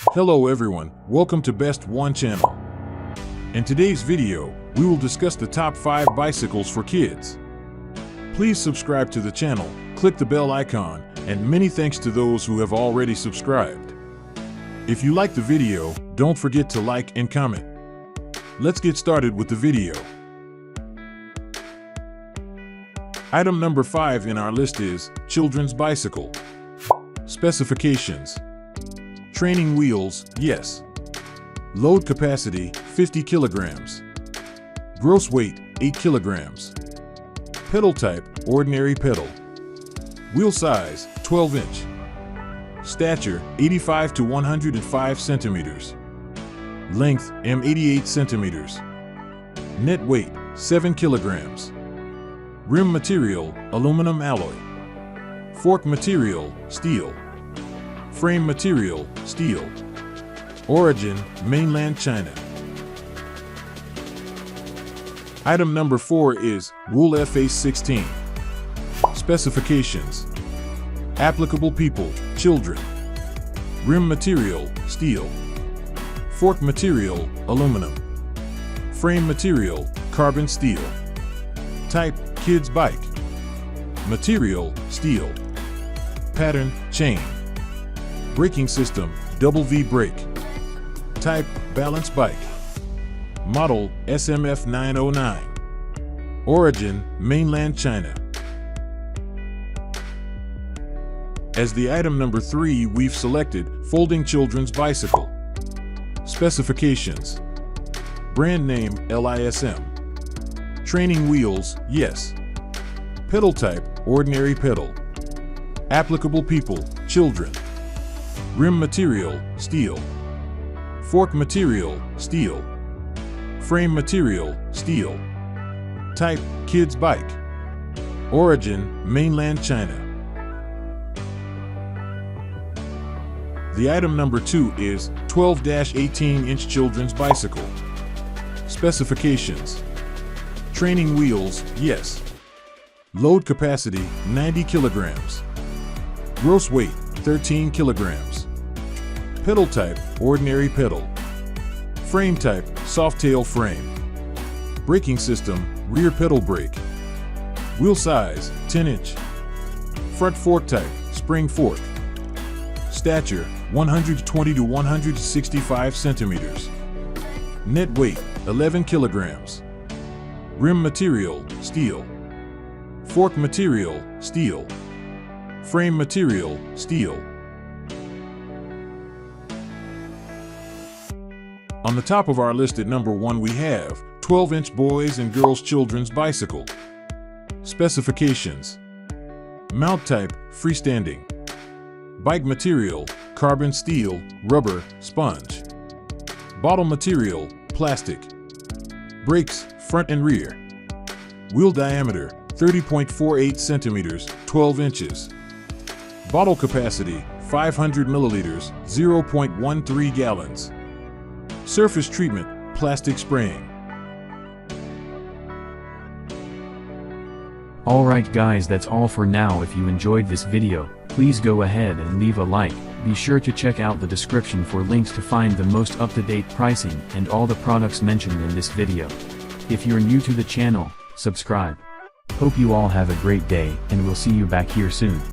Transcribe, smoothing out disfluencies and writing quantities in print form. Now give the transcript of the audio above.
Hello everyone, welcome to Best One channel. In today's video, we will discuss the top 5 bicycles for kids. Please subscribe to the channel, click the bell icon, and many thanks to those who have already subscribed. If you like the video, don't forget to like and comment. Let's get started with the video. Item number 5 in our list is children's bicycle. Specifications: training wheels, yes. Load capacity, 50 kilograms. Gross weight, 8 kilograms. Pedal type, ordinary pedal. Wheel size, 12-inch. Stature, 85 to 105 centimeters. Length, M88 centimeters. Net weight, 7 kilograms. Rim material, aluminum alloy. Fork material, steel. Frame material, steel. Origin, mainland China. Item number 4 is Wool FA16. Specifications: applicable people, children. Rim material, steel. Fork material, aluminum. Frame material, carbon steel. Type, kids bike. Material, steel. Pattern, chain. Braking system, double V brake. Type, balance bike. Model, SMF 909. Origin, mainland China. As the item number 3, we've selected folding children's bicycle. Specifications: brand name, LISM. Training wheels, yes. Pedal type, ordinary pedal. Applicable people, children. Rim material, steel. Fork material, steel. Frame material, steel. Type, kids bike. Origin, mainland China. The item number 2 is 12-18-inch children's bicycle. Specifications: training wheels, yes. Load capacity, 90 kilograms. Gross weight, 13 kilograms. Pedal type, ordinary pedal. Frame type, soft-tail frame. Braking system, rear pedal brake. Wheel size, 10-inch. Front fork type, spring fork. Stature, 120 to 165 centimeters. Net weight, 11 kilograms. Rim material, steel. Fork material, steel. Frame material, steel. On the top of our list at number 1 we have 12-inch boys and girls children's bicycle. Specifications: mount type, freestanding. Bike material, carbon steel, rubber, sponge. Bottle material, plastic. Brakes, front and rear. Wheel diameter, 30.48 centimeters, 12 inches. Bottle capacity, 500 milliliters, 0.13 gallons. Surface treatment, plastic spraying. Alright guys, that's all for now. If you enjoyed this video, please go ahead and leave a like. Be sure to check out the description for links to find the most up-to-date pricing and all the products mentioned in this video. If you're new to the channel, subscribe. Hope you all have a great day, and we'll see you back here soon.